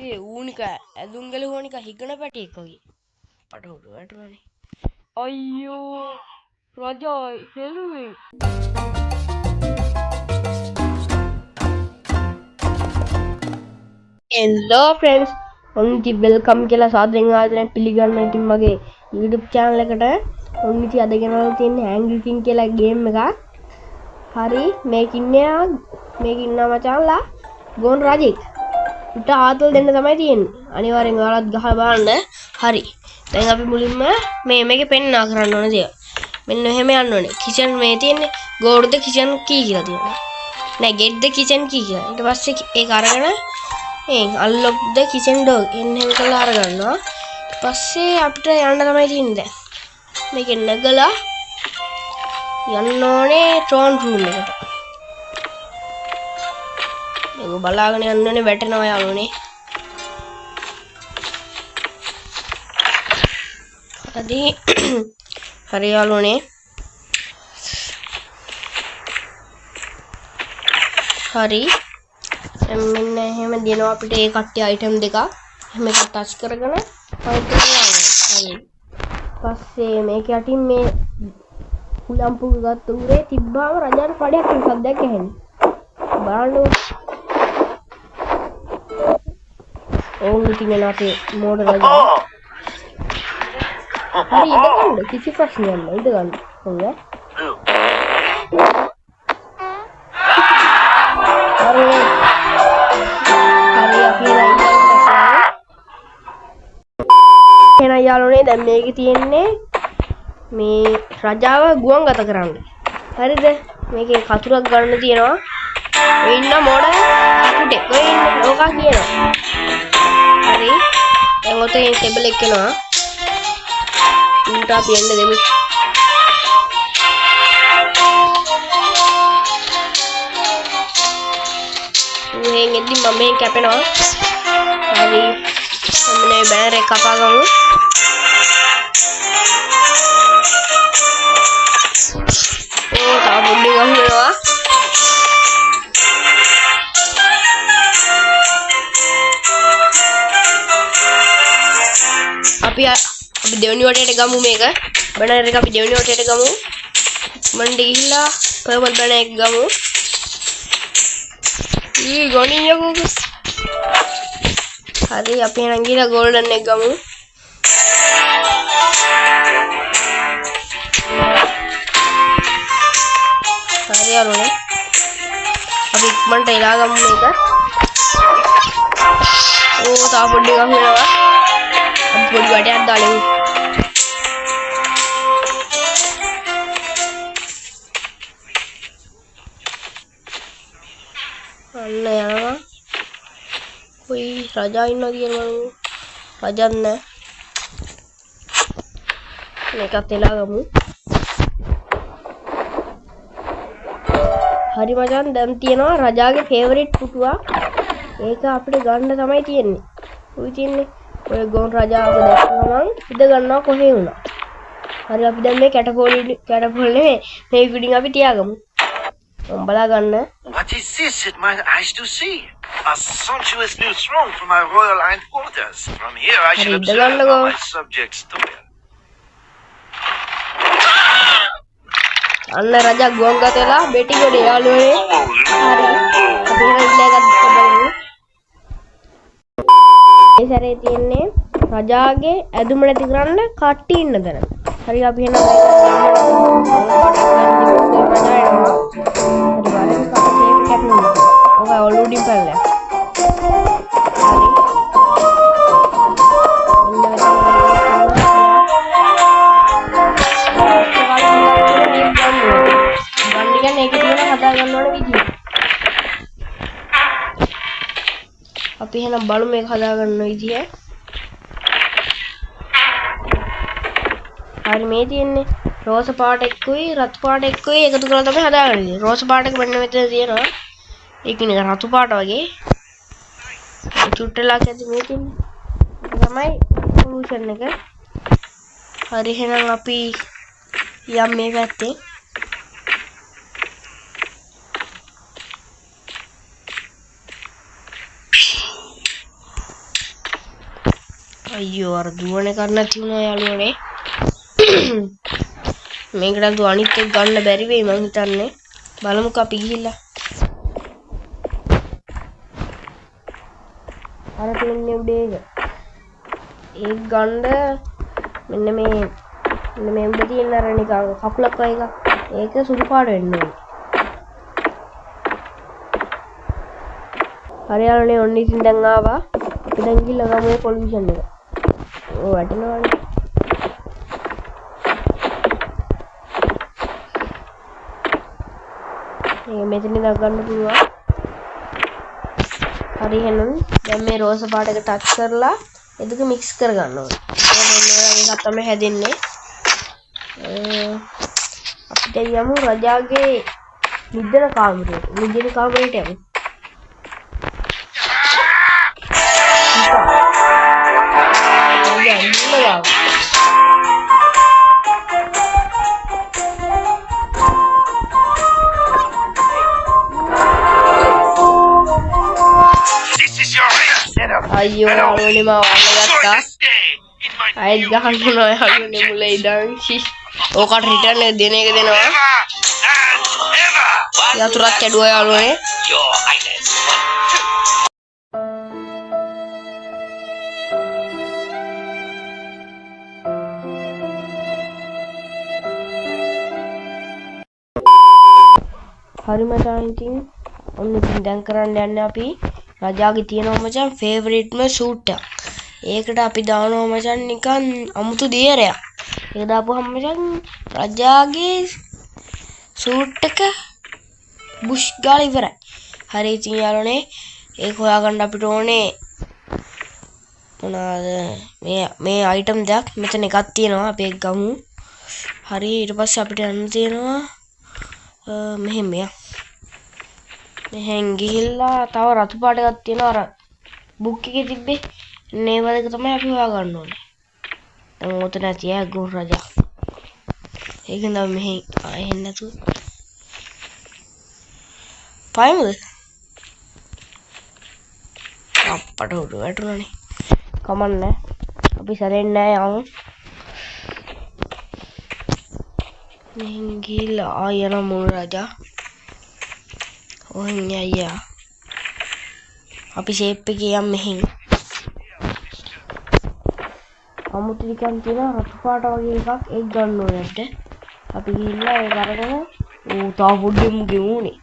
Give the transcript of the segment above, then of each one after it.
ඒ ඌනික ඇඳුම්ගල හෝනික හිගන පැටියෙක් වගේ පටවුඩු වැටුණනේ. අයියෝ රජා හෙළුවේ. Hello friends, ඔන්න වෙල්කම් කියලා සාදරයෙන් ආදරයෙන් පිළිගන්න ඉතින් මගේ YouTube channel එකට. ඔන්න ඉතින් අද ගෙනල්ලා තියෙන්නේ Angry King කියලා ගේම් එකක්. හරි මේක ඉන්නවා මචංලා ගෝන් රාජෙක්. උට ආතල් දෙන්න තමයි තියෙන්නේ. අනිවාර්යෙන් ඔයාලත් ගහලා බලන්න. හරි. දැන් අපි මුලින්ම මේකේ පෙන්නා කරන්න ඕනේ දේවල්. මෙන්න මෙහෙම යන්න ඕනේ. කිචන් මේ තියෙන්නේ go to the kitchen key කියලා තියෙනවා. නෑ get the kitchen key කියලා. ඊට පස්සේ ඒක අරගෙන unlock the kitchen door එහෙම කරලා අරගන්නවා. ඊට පස්සේ අපිට යන්න තමයි තියෙන්නේ දැන්. මේකෙන් නැගලා යන්න ඕනේ throne room එකට. මේක බලාගෙන යන්න ඕනේ වැටෙනවා යාළුවනේ. හරි යාළුවනේ. හරි. මෙන්න එහෙම දෙනවා අපිට ඒ කට්ටිය අයිටම් දෙක. එහෙම එක ටච් කරගෙන හරි. පස්සේ මේක යටින් මේ උලම්පු ගත්ත උරේ තිබ්බාම රජාට පඩයක් සද්දයක් ඇහෙන්නේ. බලන්න. ඕන් ඉතින් අපේ මෝඩ රජා. හරි ඉඳගන්න කිසි ප්‍රශ්නයක් නෑ ඉඳගන්න. හොඳ. හරි අපි එහෙනම් යාළුවනේ දැන් මේකේ තියෙන්නේ මේ රජාව ගුවන්ගත කරන්න. හරිද? මේකේ කතුරක් ගන්න තියෙනවා. ඔය ඉන්න මොඩ පුටේ. ඔය ඉන්න ලෝකා කියනවා. හරි. දැන් ඔතේ ටේබල් එක එනවා. උන්ට අපි එන්න දෙමු. මෙහෙන් එද්දි මම මෙහෙන් කැපෙනවා. හරි. මේ බෑනර් එක කපා ගමු. තව බුද්ධි ගහනවා. අපි දෙවෙනි වටේට ගමු මේක. බෑනර් එක අපි දෙවෙනි වටේට ගමු. මන්ඩ ගිහිල්ලා පර්පල් බෑනර් එක ගමු. ගොනියකෝ. හරි අපි එහෙනම් ගිහලා ගෝල්ඩන් එක ගමු. හරි යාළුවනේ. අපි ඉක්මනට එලා ගමු මේක. තව පොඩි එකක් වෙනවා. අපි පොඩි වටයක් දාලෙමු. අන්න යනවා. කොයි රජා ඉන්නවද කියලා බලමු. රජා නැහැ. මේකත් එලා ගමු. හරි මචං දැන් තියෙනවා රජාගේ ෆේවරිට් පුටුවක්. ඒක අපිට ගන්න තමයි තියෙන්නේ. කොයි තියෙන්නේ? ඔය ගෝන් රජාව දැක්කම ඉඳ ගන්නවා කොහේ වුණා. හරි අපි දැන් මේ කැටපෝල් නෙමෙයි මේ පිටින් අපි තියාගමු. බලා ගන්න. What is this? It my eyes to see. A sumptuous new throne for my royal hindquarters. From here I shall observe how my subjects do it. අන්න රජා ගෝංගත වෙලා බෙටි ගොඩේ යාළුවනේ. හරි. අපි ඉල්ලලා ගත්ත බලමු. මේ සැරේ තියෙන්නේ රජාගේ ඇඳුම නැති කරන්න කට්ටි ඉන්න තැන. හරි අපි එහෙනම් රජා එනවා. හරි බලන්න කපේ කැපුණා. ඔක ඔලුඩි පැල්ල. හරි. අපි එහෙනම් බලමු මේක හදාගන්න විදිය. හරි මේ තියෙන්නේ රෝස පාට එක්කුයි රතු පාට එක්කුයි එකතු කරලා තමයි හදාගන්නේ. රෝස පාට එක මෙන්න මෙතන තියෙනවා. ඒක නිකන් රතු පාට වගේ. චුට්ටලක් ඇති මේ තියෙන්නේ. තමයි සොලියුෂන් එක. හරි එහෙනම් අපි යම් මේ පැත්තේ අයියෝ අර දුවන එක නැති වුණා යාළුවනේ. මේකට අනිත් එක ගන්න බැරි වෙයි මං හිතන්නේ. බලමුකෝ අපි ගිහිල්ලා. අර තියෙන්නේ උඩේ ඒක ගන්න මෙන්න මේ උඩ තියෙන අර නිකන් කකුලක් වගේ එකක්. ඒක සුදු පාට වෙන්න ඕනේ. හරි යාළුවනේ ඔන්න ඉතින් දැන් ආවා. අපි දැන් ගිහිල්ලා ගමු පොලිෂන් එක. ඕ වටිනවනේ. මේ මෙතන ඉඳන් ගන්න පුළුවන්. හරි එහෙනම් දැන් මේ රෝස පාට එක ටච් කරලා ඒ දෙක මික්ස් කරගන්න ඕනේ. ඒක තමයි හැදෙන්නේ. අපිට යමු රජාගේ නිදන කාමරයට. නිදන කාමරයට යමු. අයියෝ යාළුවනේ මම වල්ලගත්තා. අයත් ගහන්න නෝ යාළුවනේ මුල ඉඳන් ඕකට රිටර්න් එක දෙන එක දෙනවා. යතුරක් කැඩුවා යාළුවනේ. හරි මචං ඉතින් ඔන්න ඉතින් දැන් කරන්න යන්නේ අපි රජාගේ තියෙනවා මචං ෆේවරිට්ම සූට් එක. ඒකට අපි දානවා මචං නිකන් අමුතු දියරයක්. ඒක දාපුවම මචං රජාගේ සූට් එක බුෂ් ගාලා ඉවරයි. හරි ඉතින් යාළුවනේ ඒක හොයාගන්න අපිට ඕනේ මොනවාද මේ අයිටම් දෙයක් මෙතන එකක් තියෙනවා අපි ඒක ගමු. හරි ඊට පස්සේ අපිට යන්න තියෙනවා මෙහෙම මෙහෙන් ගිහිල්ලා තව රතු පාට එකක් තියෙනවා අර බුක් එකේ තිබ්බේ. මේ වලක තමයි අපි හොයාගන්න ඕනේ. දැන් උතන නැති ගුරු රජා. ඒක නම් මෙහෙන් ආයෙත් නැතු. පයිමුද? අප්පට උඩ වැටුණානේ. කමන්නේ. අපි සැරෙන්නේ නැහැ යමු. මෙහෙන් ගිහිල්ලා ආයෙ යන මුල් රජා. ඔන්න අයියා. අපි ෂේප් එකේ යම් මෙහෙන්. අමුතු නිකන් තියෙන රතු පාට වගේ එකක් ඒක ගන්න ඕනේට. අපි ගිහිල්ලා ඒක අරගෙන තව පොඩ්ඩෙම ගෙමුනේ.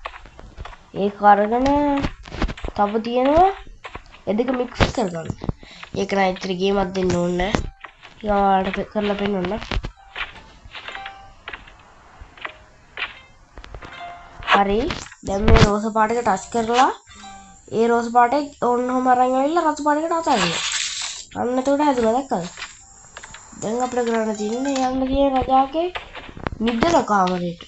ඒක අරගෙන තව තියෙනවා ඒ දෙක මික්ස් කරගන්න. ඒක නයි ඉතින් ගේමක් දෙන්න ඕනේ. ඊළඟට කරලා පෙන්නන්න. හරි දැන් මේ රෝස පාට එක ටච් කරලා ඒ රෝස පාටේ ඕන්නම අරන් ආවිල්ලා රතු පාටකට අතල්ලා. අන්න එතකොට හැදුණා දැක්කද? දැන් අපිට කරන්න තියෙන්නේ යන්න තියෙන රජාගේ නිදන කාමරයට.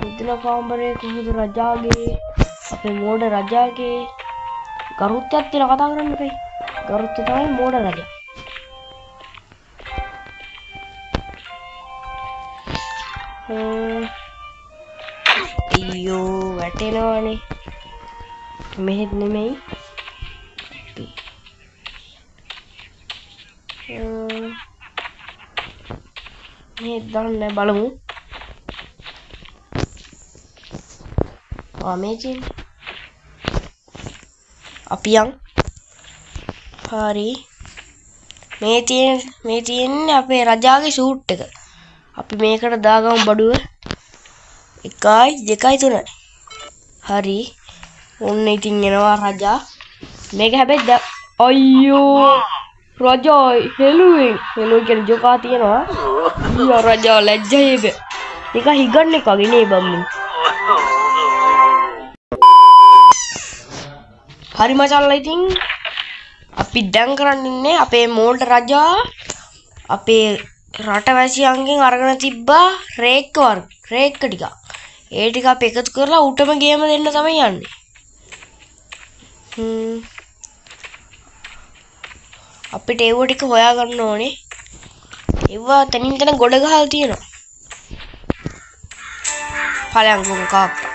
නිදන කාමරේ කොහොමද රජාගේ අපේ මෝඩ රජාගේ ගරුත්වයක් තියලා කතා කරන්න බෑ. ගරුත්වය තමයි මෝඩ රජා. අයියෝ වැටෙනවනේ. මෙහෙත් නෙමෙයි. මෙහෙත් දාන්න බලමු. මේ තියෙන්නේ. අපි යන්. හරි. මේ තියෙන්නේ අපේ රජාගේ සූට් එක. අපි මේකට දාගමු බඩුව. 1 2 3. හරි. ඔන්න ඉතින් එනවා රජා. මේක හැබැයි අයියෝ රජා හෙළුවෙන් කියන ජොකා තියෙනවා. ඊය රජා ලැජ්ජයි බෑ. ඒක හිගන්න එක වගේ නේ බම්මු. හරි මචංලා ඉතින් අපි දැන් කරන්න ඉන්නේ අපේ මෝල්ඩ් රජා අපේ රටවැසියන්ගෙන් අරගෙන තිබ්බා රේක්ක ටිකක්. ඒ ටික අපි එකතු කරලා උටම ගේම දෙන්න තමයි යන්නේ. අපිට ඒව ටික හොයාගන්න ඕනේ. ඒවා තනින් තන ගොඩ ගහලා තියෙනවා. ඵලයන් කොහොම කාක්කා.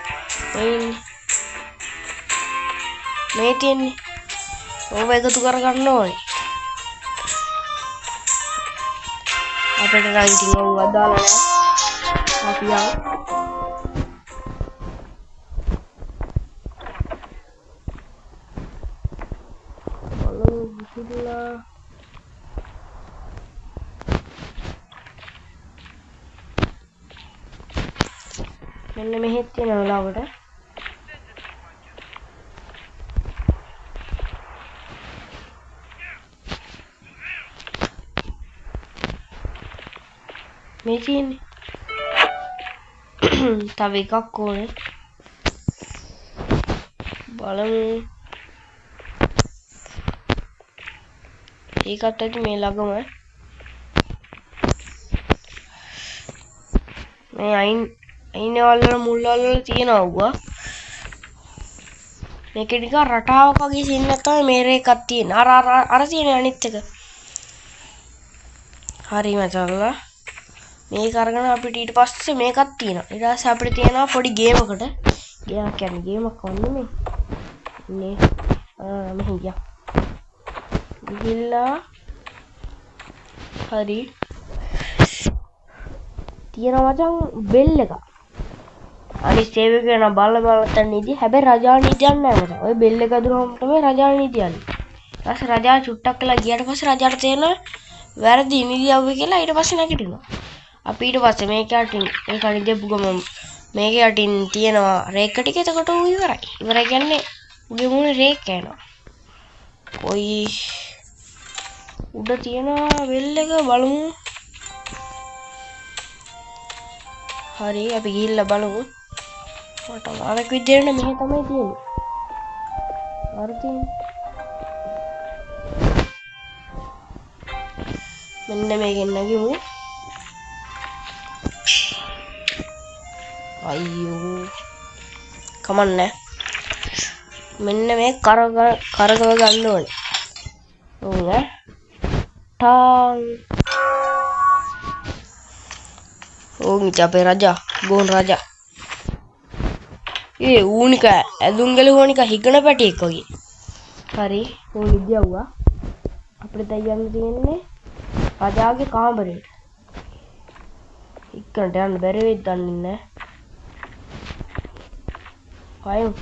මේ තියෙන්නේ ඕව එකතු කරගන්න ඕනේ අපිට නම් ඉතින් ඕව දාලා නැහැ අපි යමු බලමු විසිරලා මෙන්න මෙහෙත් තියෙනවා ලාවට මේ තියෙන්නේ තව එකක් ඕනේ බලමු ඒකත් ඇති මේ ළඟම මේ අයිනේ වල මුල් වල තියෙනවා මේක නිකන් රටාවක් වගේ සින්නක් තමයි මේරේ එකක් තියෙන අර තියෙන අනිත් එක හරි මචංලා මේක අරගෙන අපිට ඊට පස්සේ මේකක් තියෙනවා ඊට පස්සේ අපිට තියෙනවා පොඩි ගේමකට ගේමක් කියන්නේ ගේමක් වන්නේ මේ මෙහි ගියා ගිහිල්ලා හරි තියෙනවා මචං බෙල් එක අනිත් සේවක වෙන බල තන නිදි හැබැයි රජා නිදියක් නැහැ මචං ඔය බෙල් එක දුරම තමයි රජා නිදියන්නේ ඊට පස්සේ රජා චුට්ටක් කළා ගියාට පස්සේ රජාට තේරෙනවා වැරදි නිදියව කියලා ඊට පස්සේ නැගිටිනවා අපි ඊට පස්සේ මේක යටින් ඒක නිදෙප්පු ගමන් මේක යටින් තියෙනවා රේක් ටික එතකොට ඌ ඉවරයි කියන්නේ උගේ මුනේ රේක් යනවා කොයි උඩ තියෙනවා බෙල් එක බලමු හරි අපි ගිහිල්ලා බලමු මට ආරක් විදියට මෙහෙ තමයි තියෙන්නේ අර තියෙන්නේ මෙන්න මේකෙන් නැගිමු අයියෝ කමන්නේ මෙන්න මේ කරකව ගන්න ඕනේ උන් ටාන් උන් අපේ රජා ගෝන් රජා ඒ ඌනික ඇඳුම් ගලුවනික හිගන පැටියෙක් වගේ හරි ඌ නිදියවුවා අපිට දැන් යන්න තියෙන්නේ රජාගේ කාමරේට ඉක්කනට යන්න බැරි වෙයිද දන්නේ නැහැ අයෝ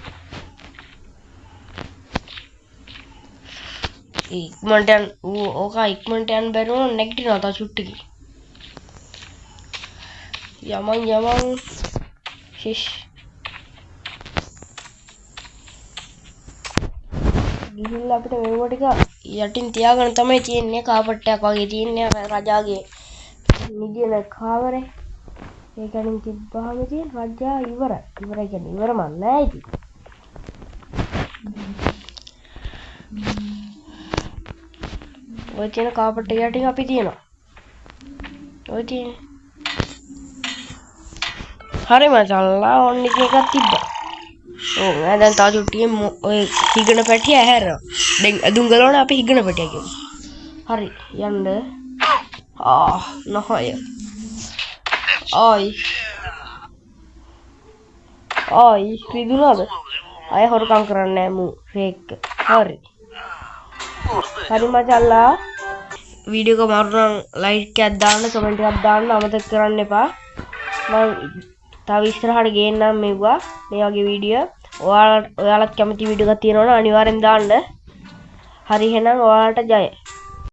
ඉක්මනට යන්න ඕක ඉක්මනට යන්න බැරි වුණා නැගිටිනවා තා චුට්ටිකි යමන් ශිෂ් ගිහිල්ලා අපිට මේව ටික යටින් තියාගෙන තමයි තියෙන්නේ කාපට්ටයක් වගේ තියෙන්නේ රජාගේ නිදින කාමරේ ඒකෙන් තිබ්බාම තියෙන රජා ඉවරයි කියන්නේ ඉවරම නෑ ඉතින් ඔය තියෙන කාපට් එක යටින් අපි තියනවා ඔය තියෙන හරි මචංලා ඔන්න ඉතින් එකක් තිබ්බා ඕ මම දැන් තා චුට්ටියෙන් ඔය හිගන පැටිය ඇහැරනවා දැන් ඇඳුම් ගලවන අපි හිගන පැටිය කියමු හරි යන්න නහය ආයි රිදුනද අය හොරකම් කරන්නේ නැහැ මු ෆේක් හරි මචංලා වීඩියෝ එක මාරුනම් ලයික් එකක් දාන්න කමෙන්ට් එකක් දාන්න අමතක කරන්න එපා මම තව ඉස්සරහට ගේන්නම් මේවා මේ වගේ වීඩියෝ ඔයාලත් කැමති වීඩියෝ එකක් තියෙනවනම් අනිවාර්යෙන් දාන්න හරි එහෙනම් ඔයාලට ජය